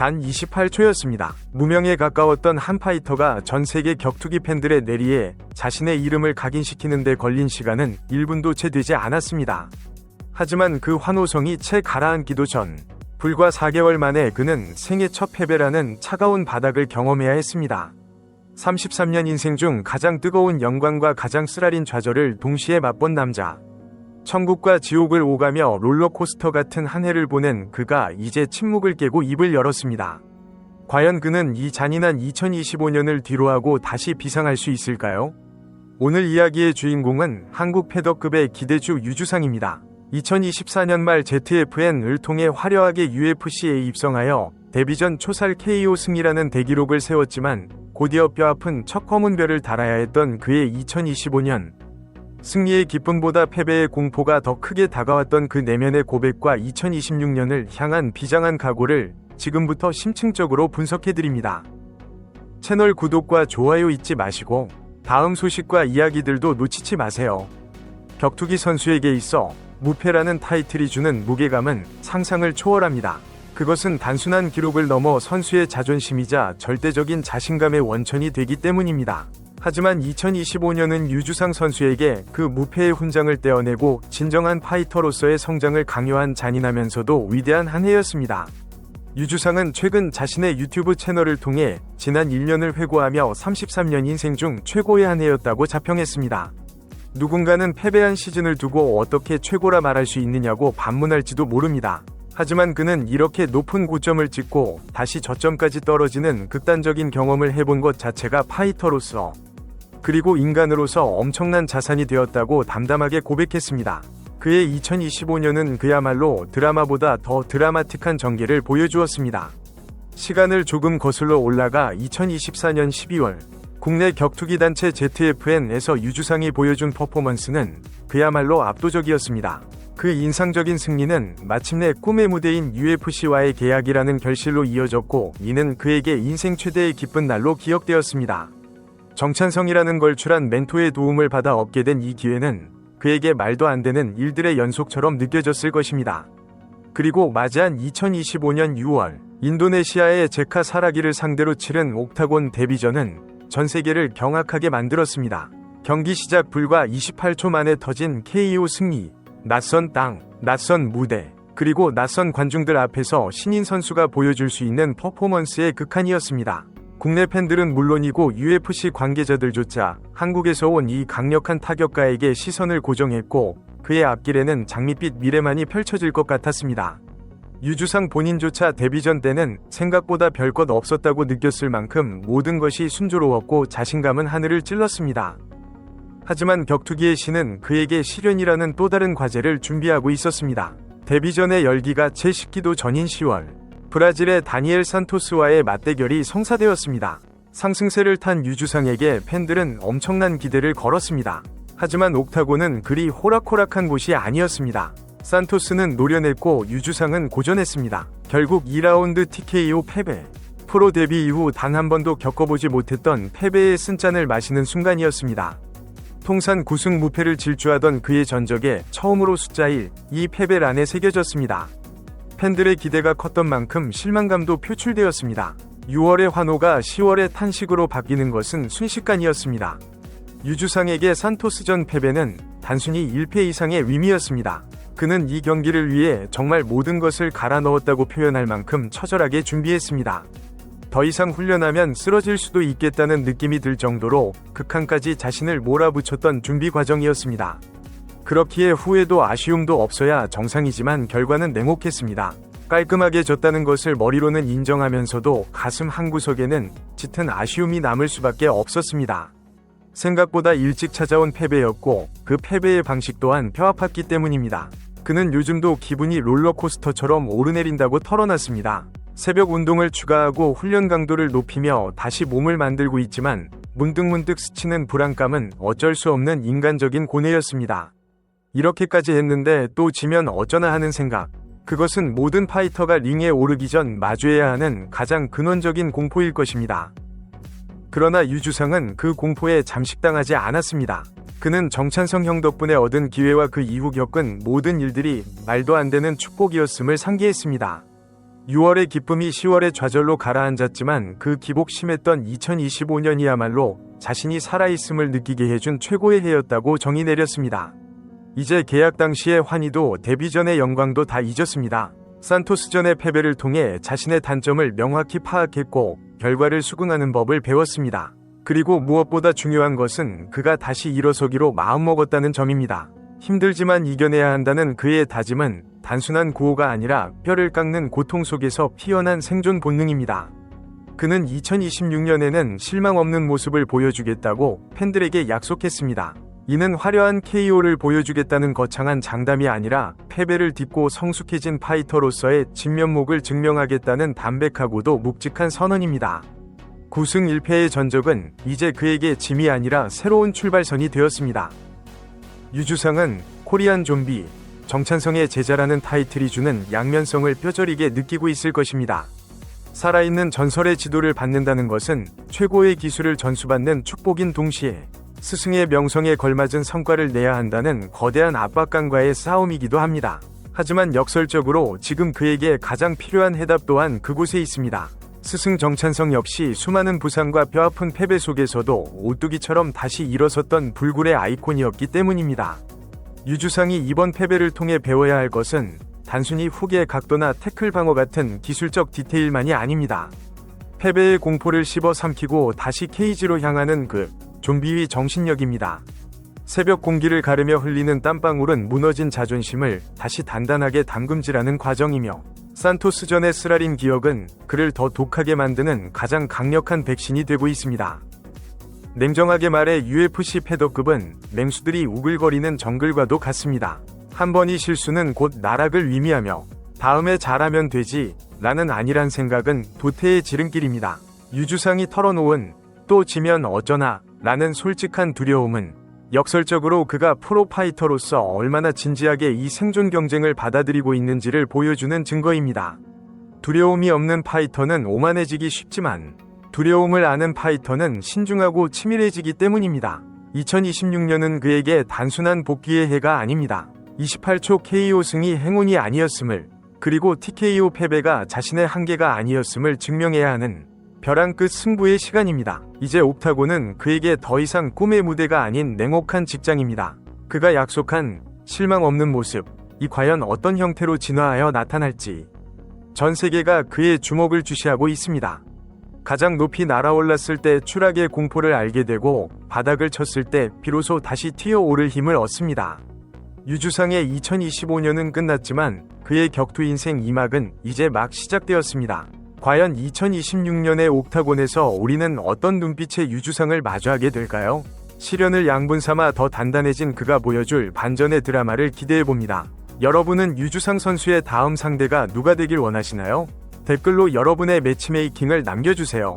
단 28초였습니다. 무명에 가까웠던 한 파이터가 전 세계 격투기 팬들의 내리에 자신의 이름을 각인시키는 데 걸린 시간은 1분도 채 되지 않았습니다. 하지만 그 환호성이 채 가라앉기도 전, 불과 4개월 만에 그는 생애 첫 패배라는 차가운 바닥을 경험해야 했습니다. 33년 인생 중 가장 뜨거운 영광과 가장 쓰라린 좌절을 동시에 맛본 남자. 천국과 지옥을 오가며 롤러코스터 같은 한 해를 보낸 그가 이제 침묵을 깨고 입을 열었습니다. 과연 그는 이 잔인한 2025년을 뒤로하고 다시 비상할 수 있을까요? 오늘 이야기의 주인공은 한국 패더급의 기대주 유주상입니다. 2024년 말 ZFN을 통해 화려하게 UFC에 입성하여 데뷔 전 초살 KO 승리라는 대기록을 세웠지만 곧이어 뼈아픈 첫 검은 별을 달아야 했던 그의 2025년. 승리의 기쁨보다 패배의 공포가 더 크게 다가왔던 그 내면의 고백과 2026년을 향한 비장한 각오를 지금부터 심층적으로 분석해드립니다. 채널 구독과 좋아요 잊지 마시고 다음 소식과 이야기들도 놓치지 마세요. 격투기 선수에게 있어 무패라는 타이틀이 주는 무게감은 상상을 초월합니다. 그것은 단순한 기록을 넘어 선수의 자존심이자 절대적인 자신감의 원천이 되기 때문입니다. 하지만 2025년은 유주상 선수에게 그 무패의 훈장을 떼어내고 진정한 파이터로서의 성장을 강요한 잔인하면서도 위대한 한 해였습니다. 유주상은 최근 자신의 유튜브 채널을 통해 지난 1년을 회고하며 33년 인생 중 최고의 한 해였다고 자평했습니다. 누군가는 패배한 시즌을 두고 어떻게 최고라 말할 수 있느냐고 반문할지도 모릅니다. 하지만 그는 이렇게 높은 고점을 찍고 다시 저점까지 떨어지는 극단적인 경험을 해본 것 자체가 파이터로서 그리고 인간으로서 엄청난 자산이 되었다고 담담하게 고백했습니다. 그의 2025년은 그야말로 드라마보다 더 드라마틱한 전개를 보여주었습니다. 시간을 조금 거슬러 올라가 2024년 12월 국내 격투기 단체 ZFN에서 유주상이 보여준 퍼포먼스는 그야말로 압도적이었습니다. 그 인상적인 승리는 마침내 꿈의 무대인 UFC와의 계약이라는 결실로 이어졌고 이는 그에게 인생 최대의 기쁜 날로 기억되었습니다. 정찬성이라는 걸출한 멘토의 도움을 받아 얻게 된 이 기회는 그에게 말도 안 되는 일들의 연속처럼 느껴졌을 것입니다. 그리고 맞이한 2025년 6월 인도네시아의 제카 사라기를 상대로 치른 옥타곤 데뷔전은 전 세계를 경악하게 만들었습니다. 경기 시작 불과 28초 만에 터진 KO 승리, 낯선 땅, 낯선 무대, 그리고 낯선 관중들 앞에서 신인 선수가 보여줄 수 있는 퍼포먼스의 극한이었습니다. 국내 팬들은 물론이고 UFC 관계자들조차 한국에서 온 이 강력한 타격가에게 시선을 고정했고 그의 앞길에는 장밋빛 미래만이 펼쳐질 것 같았습니다. 유주상 본인조차 데뷔전 때는 생각보다 별것 없었다고 느꼈을 만큼 모든 것이 순조로웠고 자신감은 하늘을 찔렀습니다. 하지만 격투기의 신은 그에게 시련이라는 또 다른 과제를 준비하고 있었습니다. 데뷔전의 열기가 채 식기도 전인 10월 브라질의 다니엘 산토스와의 맞대결이 성사되었습니다. 상승세를 탄 유주상에게 팬들은 엄청난 기대를 걸었습니다. 하지만 옥타곤은 그리 호락호락한 곳이 아니었습니다. 산토스는 노련했고 유주상은 고전했습니다. 결국 2라운드 TKO 패배. 프로 데뷔 이후 단 한 번도 겪어보지 못했던 패배의 쓴잔을 마시는 순간이었습니다. 통산 9승 무패를 질주하던 그의 전적에 처음으로 숫자 1, 이 패배란에 새겨졌습니다. 팬들의 기대가 컸던 만큼 실망감도 표출되었습니다. 6월의 환호가 10월의 탄식으로 바뀌는 것은 순식간이었습니다. 유주상에게 산토스전 패배는 단순히 1패 이상의 의미였습니다. 그는 이 경기를 위해 정말 모든 것을 갈아 넣었다고 표현할 만큼 처절하게 준비했습니다. 더 이상 훈련하면 쓰러질 수도 있겠다는 느낌이 들 정도로 극한까지 자신을 몰아붙였던 준비 과정이었습니다. 그렇기에 후회도 아쉬움도 없어야 정상이지만 결과는 냉혹했습니다. 깔끔하게 졌다는 것을 머리로는 인정하면서도 가슴 한구석에는 짙은 아쉬움이 남을 수밖에 없었습니다. 생각보다 일찍 찾아온 패배였고 그 패배의 방식 또한 뼈아팠기 때문입니다. 그는 요즘도 기분이 롤러코스터처럼 오르내린다고 털어놨습니다. 새벽 운동을 추가하고 훈련 강도를 높이며 다시 몸을 만들고 있지만 문득문득 스치는 불안감은 어쩔 수 없는 인간적인 고뇌였습니다. 이렇게까지 했는데 또 지면 어쩌나 하는 생각. 그것은 모든 파이터가 링에 오르기 전 마주해야 하는 가장 근원적인 공포일 것입니다. 그러나 유주상은 그 공포에 잠식당하지 않았습니다. 그는 정찬성 형 덕분에 얻은 기회와 그 이후 겪은 모든 일들이 말도 안 되는 축복이었음을 상기했습니다. 6월의 기쁨이 10월의 좌절로 가라앉았지만 그 기복심했던 2025년이야말로 자신이 살아있음을 느끼게 해준 최고의 해였다고 정의 내렸습니다. 이제 계약 당시의 환희도 데뷔 전의 영광도 다 잊었습니다. 산토스전의 패배를 통해 자신의 단점을 명확히 파악했고 결과를 수긍하는 법을 배웠습니다. 그리고 무엇보다 중요한 것은 그가 다시 일어서기로 마음먹었다는 점입니다. 힘들지만 이겨내야 한다는 그의 다짐은 단순한 구호가 아니라 뼈를 깎는 고통 속에서 피어난 생존 본능입니다. 그는 2026년에는 실망 없는 모습을 보여주겠다고 팬들에게 약속했습니다. 이는 화려한 KO를 보여주겠다는 거창한 장담이 아니라 패배를 딛고 성숙해진 파이터로서의 진면목을 증명하겠다는 담백하고도 묵직한 선언입니다. 9승 1패의 전적은 이제 그에게 짐이 아니라 새로운 출발선이 되었습니다. 유주상은 코리안 좀비, 정찬성의 제자라는 타이틀이 주는 양면성을 뼈저리게 느끼고 있을 것입니다. 살아있는 전설의 지도를 받는다는 것은 최고의 기술을 전수받는 축복인 동시에 스승의 명성에 걸맞은 성과를 내야 한다는 거대한 압박감과의 싸움이기도 합니다. 하지만 역설적으로 지금 그에게 가장 필요한 해답 또한 그곳에 있습니다. 스승 정찬성 역시 수많은 부상과 뼈아픈 패배 속에서도 오뚜기처럼 다시 일어섰던 불굴의 아이콘이었기 때문입니다. 유주상이 이번 패배를 통해 배워야 할 것은 단순히 훅의 각도나 태클 방어 같은 기술적 디테일만이 아닙니다. 패배의 공포를 씹어삼키고 다시 케이지로 향하는 그 좀비의 정신력입니다. 새벽 공기를 가르며 흘리는 땀방울은 무너진 자존심을 다시 단단하게 담금질하는 과정이며 산토스전의 쓰라린 기억은 그를 더 독하게 만드는 가장 강력한 백신이 되고 있습니다. 냉정하게 말해 UFC 패더급은 맹수들이 우글거리는 정글과도 같습니다. 한 번의 실수는 곧 나락을 의미하며 다음에 잘하면 되지 라는 아니란 생각은 도태의 지름길입니다. 유주상이 털어놓은 또 지면 어쩌나 라는 솔직한 두려움은 역설적으로 그가 프로파이터로서 얼마나 진지하게 이 생존 경쟁을 받아들이고 있는지를 보여주는 증거입니다. 두려움이 없는 파이터는 오만해지기 쉽지만 두려움을 아는 파이터는 신중하고 치밀해지기 때문입니다. 2026년은 그에게 단순한 복귀의 해가 아닙니다. 28초 KO 승이 행운이 아니었음을, 그리고 TKO 패배가 자신의 한계가 아니었음을 증명해야 하는 벼랑 끝 승부의 시간입니다. 이제 옥타곤은 그에게 더 이상 꿈의 무대가 아닌 냉혹한 직장입니다. 그가 약속한 실망 없는 모습, 이 과연 어떤 형태로 진화하여 나타날지 전 세계가 그의 주목을 주시하고 있습니다. 가장 높이 날아올랐을 때 추락의 공포를 알게 되고 바닥을 쳤을 때 비로소 다시 튀어오를 힘을 얻습니다. 유주상의 2025년은 끝났지만 그의 격투 인생 2막은 이제 막 시작되었습니다. 과연 2026년의 옥타곤에서 우리는 어떤 눈빛의 유주상을 마주하게 될까요? 시련을 양분 삼아 더 단단해진 그가 보여줄 반전의 드라마를 기대해봅니다. 여러분은 유주상 선수의 다음 상대가 누가 되길 원하시나요? 댓글로 여러분의 매치메이킹을 남겨주세요.